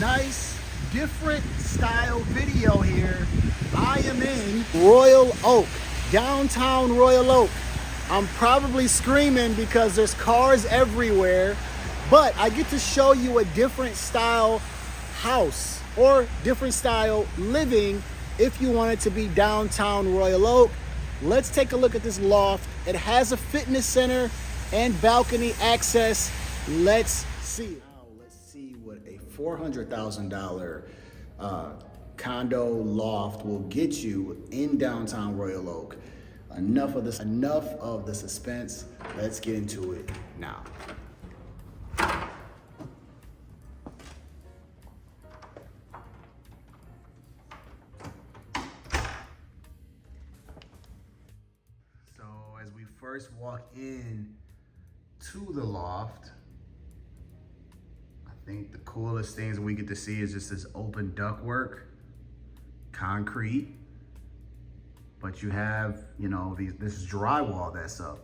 nice, different style video here. I am in Royal Oak, downtown Royal Oak. I'm probably screaming because there's cars everywhere, but I get to show you a different style house or different style living if you want it to be downtown Royal Oak. Let's take a look at this loft. It has a fitness center and balcony access. Let's see. Now let's see what a $400,000 condo loft will get you in downtown Royal Oak. Enough of the suspense. Let's get into it now. So as we first walk in to the loft, I think the coolest things we get to see is just this open ductwork, concrete, but you have, this drywall that's up.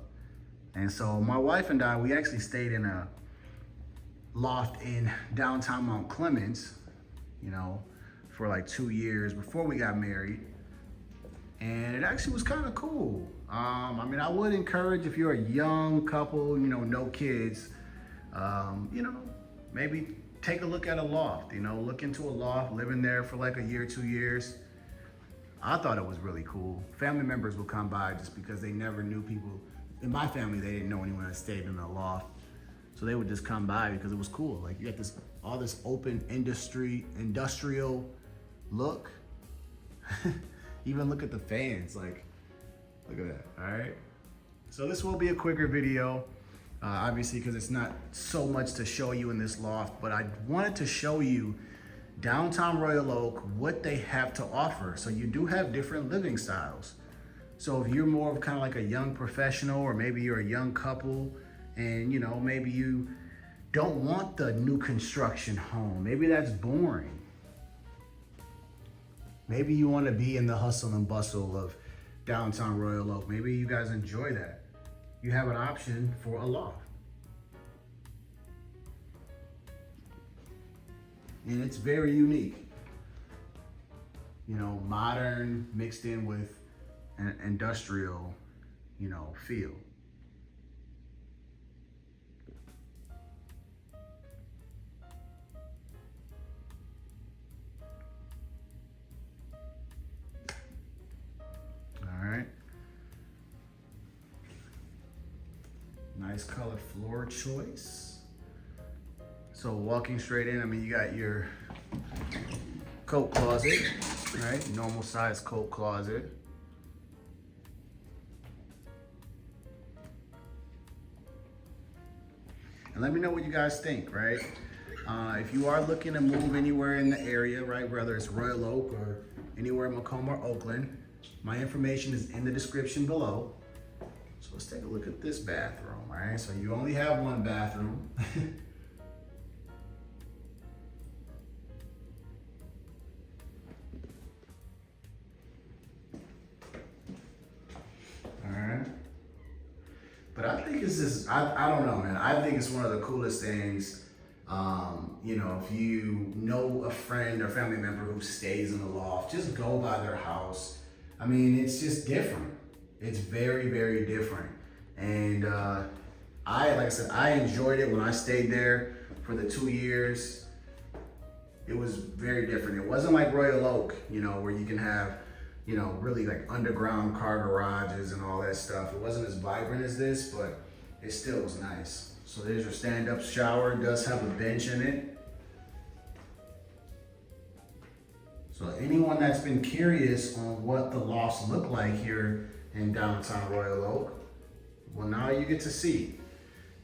And so my wife and I, we actually stayed in a loft in downtown Mount Clemens, for like 2 years before we got married. And it actually was kind of cool. I would encourage, if you're a young couple, no kids, maybe take a look at a loft, look into a loft, live in there for like a year, 2 years. I thought it was really cool. Family members would come by just because they never knew people. In my family, they didn't know anyone that stayed in a loft. So they would just come by because it was cool. Like, you got all this open industrial look. Even look at the fans, like, look at that, all right? So this will be a quicker video, obviously, because it's not so much to show you in this loft, but I wanted to show you downtown Royal Oak, what they have to offer. So you do have different living styles. So if you're more of kind of like a young professional, or maybe you're a young couple, and maybe you don't want the new construction home, maybe that's boring. Maybe you want to be in the hustle and bustle of downtown Royal Oak. Maybe you guys enjoy that. You have an option for a loft. And it's very unique. Modern mixed in with an industrial, feel. Nice color floor choice. So walking straight in, you got your coat closet, right? Normal size coat closet. And let me know what you guys think, right? If you are looking to move anywhere in the area, right? Whether it's Royal Oak or anywhere in Macomb or Oakland, my information is in the description below. So let's take a look at this bathroom, all right? So you only have one bathroom. All right. But I think it's just, I don't know, man. I think it's one of the coolest things. If you know a friend or family member who stays in the loft, just go by their house. It's just different. It's very, very different. And like I said, I enjoyed it when I stayed there for the 2 years. It was very different. It wasn't like Royal Oak, where you can have, really like underground car garages and all that stuff. It wasn't as vibrant as this, but it still was nice. So there's your stand-up shower. It does have a bench in it. So anyone that's been curious on what the lofts look like here in downtown Royal Oak, well, now you get to see.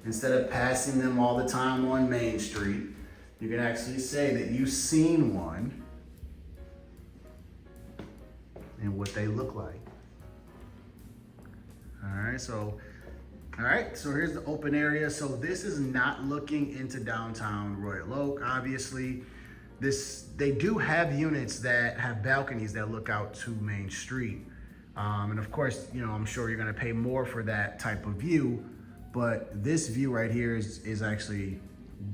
Instead of passing them all the time on Main Street, you can actually say that you've seen one and what they look like. All right, so here's the open area. So this is not looking into downtown Royal Oak, obviously. They do have units that have balconies that look out to Main Street. And of course, I'm sure you're gonna pay more for that type of view, but this view right here is actually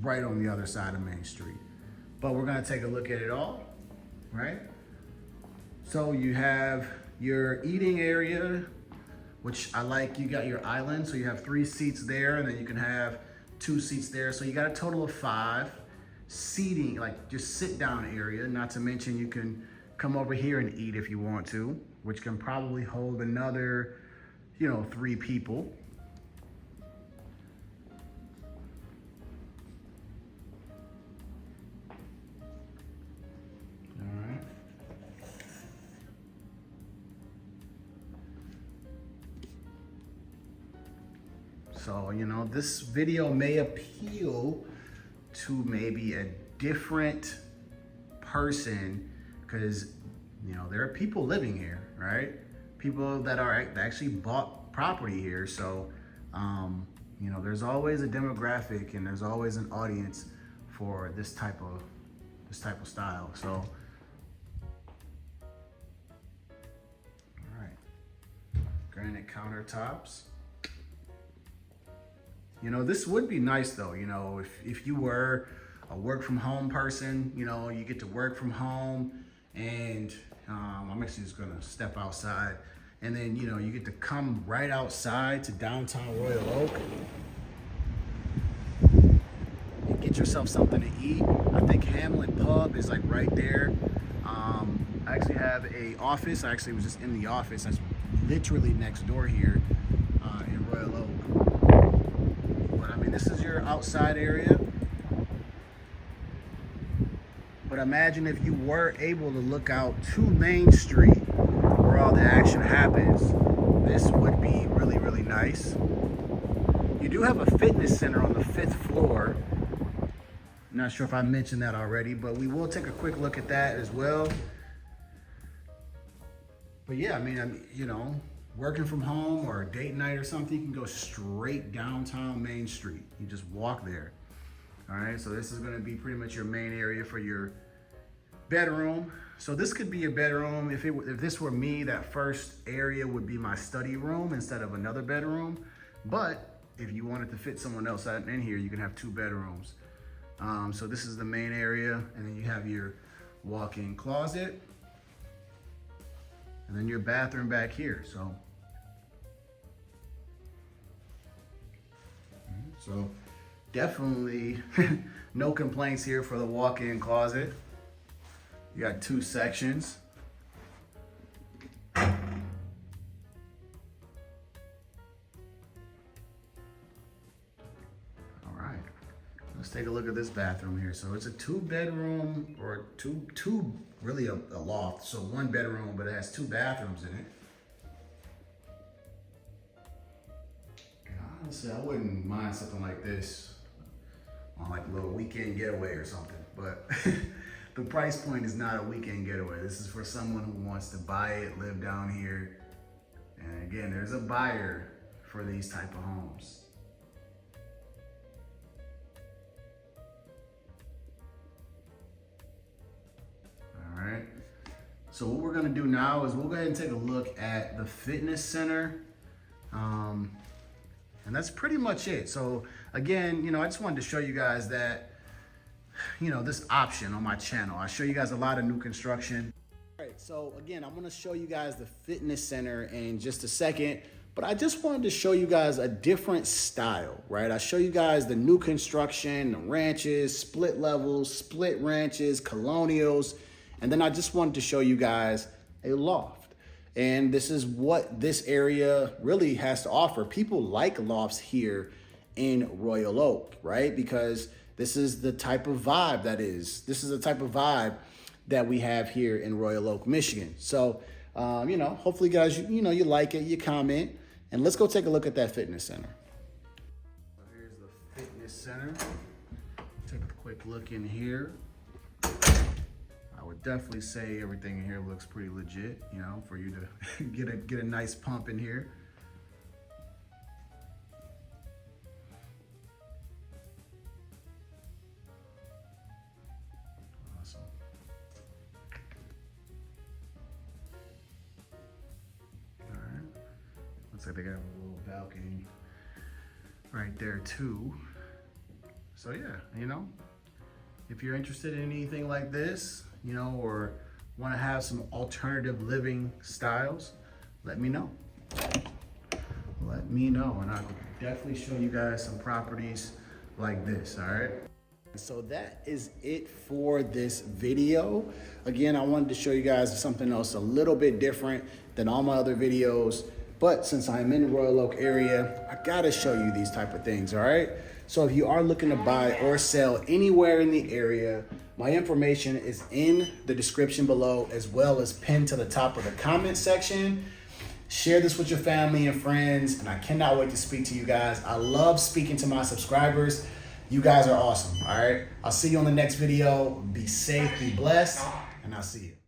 right on the other side of Main Street. but we're gonna take a look at it all, right? So you have your eating area, which I like. You got your island, so you have 3 seats there, and then you can have 2 seats there. So you got a total of 5 seating, like just sit down area. Not to mention you can come over here and eat if you want to, which can probably hold another, 3 people. All right. So, this video may appeal to maybe a different person because, there are people living here, right? People that actually bought property here. So, there's always a demographic and there's always an audience for this type of style. So, all right, granite countertops. This would be nice though, if you were a work from home person, you get to work from home and I'm actually just gonna step outside and then, you get to come right outside to downtown Royal Oak and get yourself something to eat. I think Hamlin Pub is like right there. I actually have a office. I actually was just in the office. That's literally next door here in Royal Oak. This is your outside area. But imagine if you were able to look out to Main Street where all the action happens. This would be really, really nice. You do have a fitness center on the 5th floor. I'm not sure if I mentioned that already, but we will take a quick look at that as well. But yeah, working from home or a date night or something, you can go straight downtown Main Street. You just walk there. All right, so this is gonna be pretty much your main area for your bedroom. So this could be your bedroom. If this were me, that first area would be my study room instead of another bedroom. But if you wanted to fit someone else in here, you can have 2 bedrooms. So this is the main area, and then you have your walk-in closet. And then your bathroom back here. So definitely no complaints here for the walk-in closet. You got 2 sections. All right, let's take a look at this bathroom here. So it's a 2-bedroom or two really a loft. So 1 bedroom, but it has 2 bathrooms in it. Honestly, I wouldn't mind something like this on like a little weekend getaway or something, but the price point is not a weekend getaway. This is for someone who wants to buy it, live down here. And again, there's a buyer for these type of homes. All right. So what we're gonna do now is we'll go ahead and take a look at the fitness center. And that's pretty much it. So again, I just wanted to show you guys that, this option on my channel. I show you guys a lot of new construction. All right, so again, I'm gonna show you guys the fitness center in just a second, but I just wanted to show you guys a different style, right? I show you guys the new construction, the ranches, split levels, split ranches, colonials, and then I just wanted to show you guys a loft. And this is what this area really has to offer. People like lofts here in Royal Oak, right? Because this is the type of vibe this is the type of vibe that we have here in Royal Oak, Michigan. So, hopefully guys, you like it, you comment, and let's go take a look at that fitness center. So here's the fitness center. Take a quick look in here. I would definitely say everything in here looks pretty legit, for you to get a nice pump in here. Awesome. All right. Looks like they got a little balcony right there too. So yeah, if you're interested in anything like this, you know, or want to have some alternative living styles, let me know. Let me know, and I could definitely show you guys some properties like this, all right? So that is it for this video. Again, I wanted to show you guys something else a little bit different than all my other videos, but since I'm in the Royal Oak area, I gotta show you these type of things, all right? So if you are looking to buy or sell anywhere in the area, my information is in the description below, as well as pinned to the top of the comment section. Share this with your family and friends, and I cannot wait to speak to you guys. I love speaking to my subscribers. You guys are awesome, all right? I'll see you on the next video. Be safe, be blessed, and I'll see you.